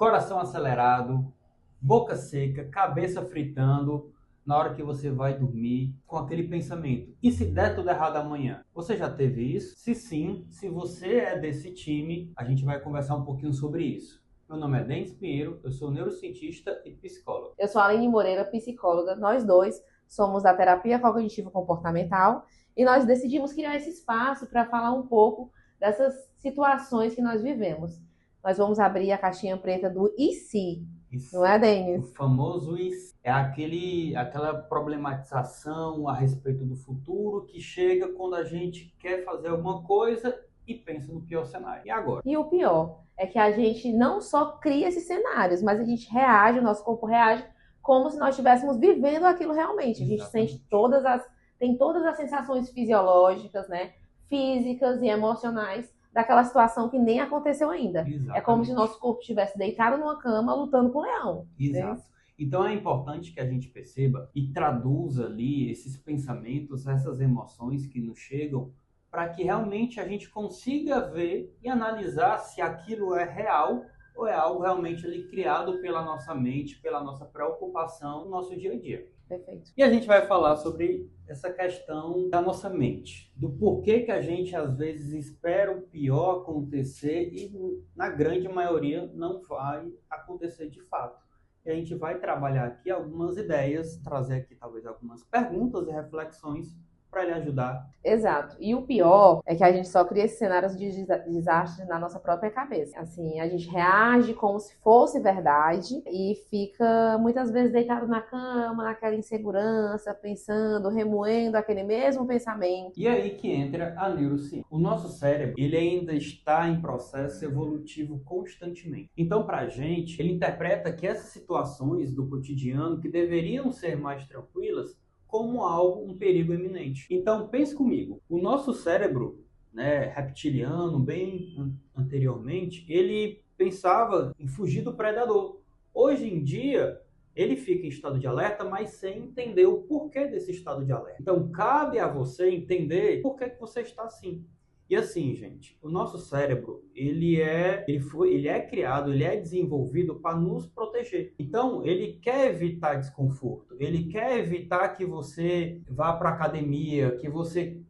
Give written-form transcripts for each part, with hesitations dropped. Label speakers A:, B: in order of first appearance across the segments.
A: coração acelerado, boca seca, cabeça fritando, na hora que você vai dormir, com aquele pensamento: e se der tudo errado amanhã? Você já teve isso? Se sim, se você é desse time, a gente vai conversar um pouquinho sobre isso. Meu nome é Denis Pinheiro, eu sou neurocientista e psicólogo.
B: Eu sou a Aline Moreira, psicóloga. Nós dois somos da terapia cognitivo-comportamental e nós decidimos criar esse espaço para falar um pouco dessas situações que nós vivemos. Nós vamos abrir a caixinha preta do e se, não é,
A: O
B: Denis?
A: famoso isso é aquela problematização a respeito do futuro que chega quando a gente quer fazer alguma coisa e pensa no pior cenário. E agora?
B: E o pior é que a gente não só cria esses cenários, mas a gente reage, o nosso corpo reage como se nós estivéssemos vivendo aquilo realmente. A gente
A: Exatamente.
B: sente tem todas as sensações fisiológicas, né, físicas e emocionais daquela situação que nem aconteceu ainda. É como se
A: Exatamente.
B: nosso corpo estivesse deitado numa cama lutando com o leão. Né?
A: Exato. Então é importante que a gente perceba e traduza ali esses pensamentos, essas emoções que nos chegam, para que realmente a gente consiga ver e analisar se aquilo é real ou é algo realmente ali criado pela nossa mente, pela nossa preocupação no nosso dia a dia.
B: Perfeito.
A: E a gente vai falar sobre essa questão da nossa mente, do porquê que a gente às vezes espera o pior acontecer e na grande maioria não vai acontecer de fato. E a gente vai trabalhar aqui algumas ideias, trazer aqui talvez algumas perguntas e reflexões para lhe ajudar.
B: Exato. E o pior é que a gente só cria esses cenários de desastre na nossa própria cabeça. Assim, a gente reage como se fosse verdade e fica muitas vezes deitado na cama, naquela insegurança, pensando, remoendo aquele mesmo pensamento.
A: E aí que entra a neurociência. O nosso cérebro, ele ainda está em processo evolutivo constantemente. Então, para a gente, ele interpreta que essas situações do cotidiano que deveriam ser mais tranquilas como algo, um perigo iminente. Então, pense comigo, o nosso cérebro, né, reptiliano, bem anteriormente, ele pensava em fugir do predador. Hoje em dia, ele fica em estado de alerta, mas sem entender o porquê desse estado de alerta. Então, cabe a você entender por que você está assim. E assim, gente, o nosso cérebro, ele é criado, ele é desenvolvido para nos proteger. Então, ele quer evitar desconforto, ele quer evitar que você vá para a academia, que você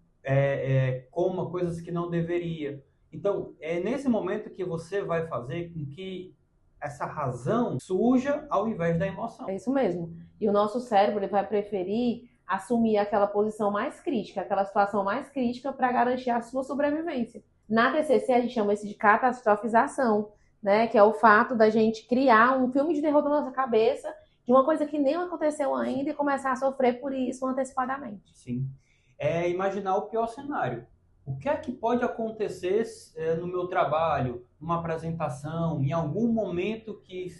A: coma coisas que não deveria. Então, é nesse momento que você vai fazer com que essa razão surja ao invés da emoção.
B: É isso mesmo. E o nosso cérebro ele vai preferir assumir aquela posição mais crítica, aquela situação mais crítica para garantir a sua sobrevivência. Na TCC a gente chama isso de catastrofização, né? Que é o fato da gente criar um filme de terror na nossa cabeça de uma coisa que nem aconteceu ainda e começar a sofrer por isso antecipadamente.
A: Sim. É imaginar o pior cenário. O que é que pode acontecer no meu trabalho, numa apresentação, em algum momento que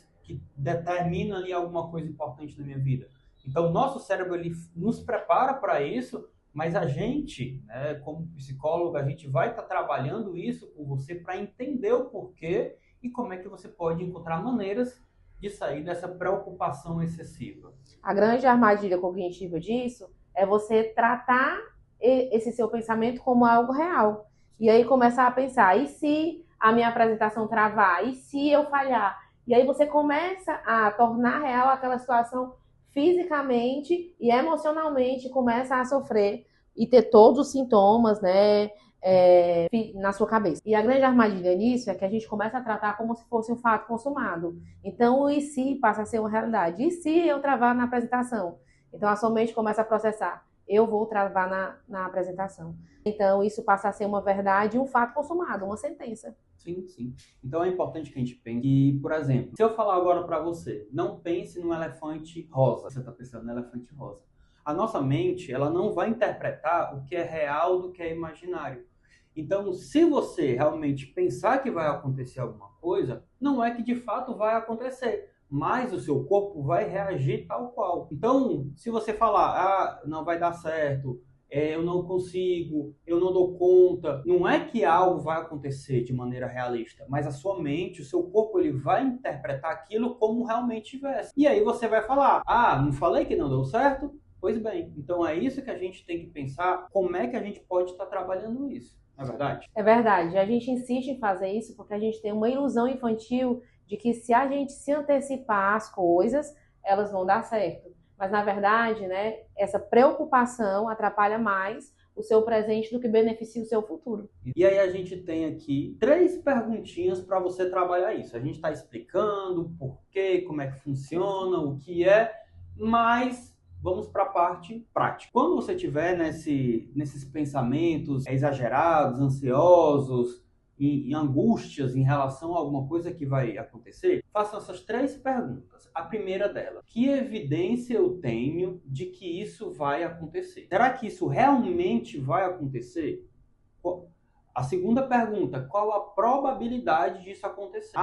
A: determina ali alguma coisa importante na minha vida? Então, o nosso cérebro ele nos prepara para isso, mas a gente, né, como psicólogo, a gente vai estar trabalhando isso com você para entender o porquê e como é que você pode encontrar maneiras de sair dessa preocupação excessiva.
B: A grande armadilha cognitiva disso é você tratar esse seu pensamento como algo real. E aí começar a pensar, e se a minha apresentação travar? E se eu falhar? E aí você começa a tornar real aquela situação fisicamente e emocionalmente, começa a sofrer e ter todos os sintomas, né, na sua cabeça. E a grande armadilha nisso é que a gente começa a tratar como se fosse um fato consumado. Então, o e se passa a ser uma realidade. E se eu travar na apresentação? Então, a sua mente começa a processar. Eu vou travar na apresentação. Então, isso passa a ser uma verdade e um fato consumado, uma sentença.
A: Sim, sim. Então é importante que a gente pense que, por exemplo, se eu falar agora para você, não pense num elefante rosa. Você está pensando no elefante rosa. A nossa mente, ela não vai interpretar o que é real do que é imaginário. Então, se você realmente pensar que vai acontecer alguma coisa, não é que de fato vai acontecer, mas o seu corpo vai reagir tal qual. Então, se você falar, não vai dar certo, eu não consigo, eu não dou conta, não é que algo vai acontecer de maneira realista, mas a sua mente, o seu corpo, ele vai interpretar aquilo como realmente tivesse. E aí você vai falar, não falei que não deu certo? Pois bem, então é isso que a gente tem que pensar, como é que a gente pode estar trabalhando isso, não é verdade?
B: É verdade. A gente insiste em fazer isso porque a gente tem uma ilusão infantil de que se a gente se antecipar às coisas, elas vão dar certo. Mas, na verdade, né, essa preocupação atrapalha mais o seu presente do que beneficia o seu futuro.
A: E aí a gente tem aqui 3 perguntinhas para você trabalhar isso. A gente está explicando por quê, como é que funciona, o que é, mas vamos para a parte prática. Quando você tiver nesses pensamentos exagerados, ansiosos, em angústias em relação a alguma coisa que vai acontecer, façam essas 3 perguntas. A primeira delas: que evidência eu tenho de que isso vai acontecer? Será que isso realmente vai acontecer? A segunda pergunta: qual a probabilidade disso acontecer?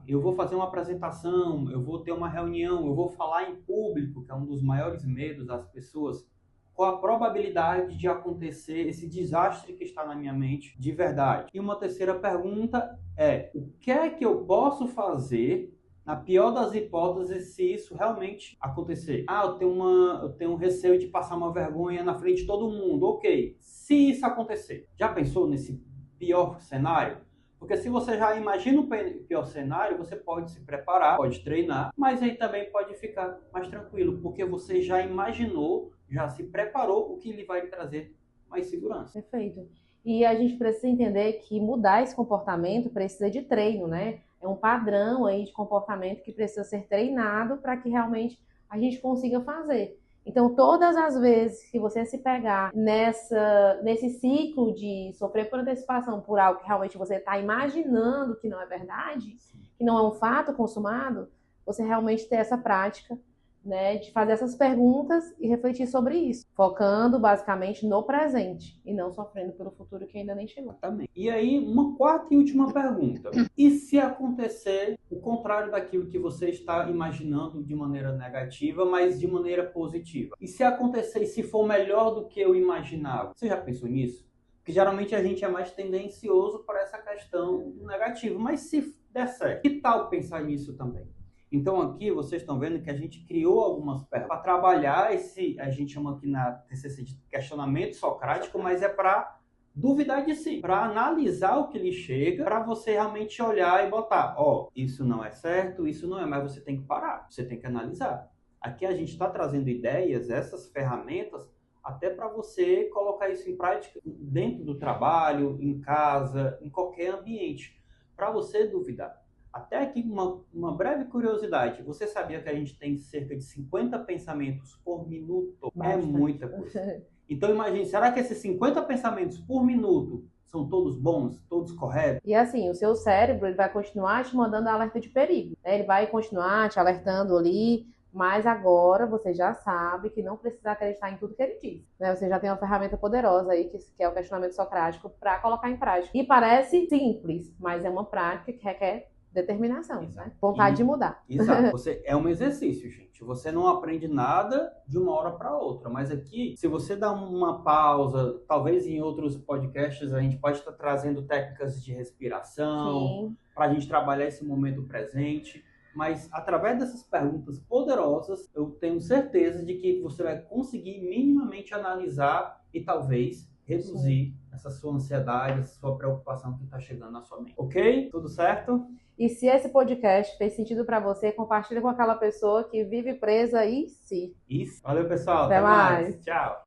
A: Eu vou fazer uma apresentação, eu vou ter uma reunião, eu vou falar em público, que é um dos maiores medos das pessoas. Qual a probabilidade de acontecer esse desastre que está na minha mente de verdade? E uma terceira pergunta é: o que é que eu posso fazer, na pior das hipóteses, se isso realmente acontecer? Eu tenho receio de passar uma vergonha na frente de todo mundo. Ok, se isso acontecer, já pensou nesse pior cenário? Porque se você já imagina o pior cenário, você pode se preparar, pode treinar, mas aí também pode ficar mais tranquilo, porque você já imaginou, já se preparou, o que lhe vai trazer mais segurança.
B: Perfeito. E a gente precisa entender que mudar esse comportamento precisa de treino, né? É um padrão aí de comportamento que precisa ser treinado para que realmente a gente consiga fazer. Então, todas as vezes que você se pegar nesse ciclo de sofrer por antecipação por algo que realmente você está imaginando que não é verdade, que não é um fato consumado, você realmente ter essa prática, né, de fazer essas perguntas e refletir sobre isso, focando basicamente no presente e não sofrendo pelo futuro que ainda nem chegou.
A: Exatamente. E aí, uma quarta e última pergunta: e se acontecer o contrário daquilo que você está imaginando de maneira negativa, mas de maneira positiva? E se acontecer, e se for melhor do que eu imaginava? Você já pensou nisso? Porque geralmente a gente é mais tendencioso para essa questão do negativo, mas se der certo, que tal pensar nisso também? Então aqui vocês estão vendo que a gente criou algumas perguntas para trabalhar a gente chama aqui na TCC de questionamento socrático, mas é para duvidar de si, para analisar o que lhe chega, para você realmente olhar e botar, isso não é certo, isso não é, mas você tem que parar, você tem que analisar. Aqui a gente está trazendo ideias, essas ferramentas, até para você colocar isso em prática dentro do trabalho, em casa, em qualquer ambiente, para você duvidar. Até aqui uma breve curiosidade: você sabia que a gente tem cerca de 50 pensamentos por minuto?
B: Bastante.
A: É muita coisa. Então imagine, será que esses 50 pensamentos por minuto são todos bons, todos corretos?
B: E assim, o seu cérebro ele vai continuar te mandando alerta de perigo, né? Ele vai continuar te alertando ali, mas agora você já sabe que não precisa acreditar em tudo que ele diz, né? Você já tem uma ferramenta poderosa aí, que é o questionamento socrático, para colocar em prática. E parece simples, mas é uma prática que requer determinação, né? Vontade de mudar.
A: Exato. É um exercício, gente. Você não aprende nada de uma hora para outra. Mas aqui, se você dá uma pausa, talvez em outros podcasts a gente pode estar trazendo técnicas de respiração para a gente trabalhar esse momento presente. Mas através dessas perguntas poderosas, eu tenho certeza de que você vai conseguir minimamente analisar e talvez reduzir essa sua ansiedade, essa sua preocupação que está chegando na sua mente. Ok? Tudo certo?
B: E se esse podcast fez sentido para você, compartilha com aquela pessoa que vive presa em si.
A: Isso. Valeu, pessoal.
B: Até mais.
A: Tchau.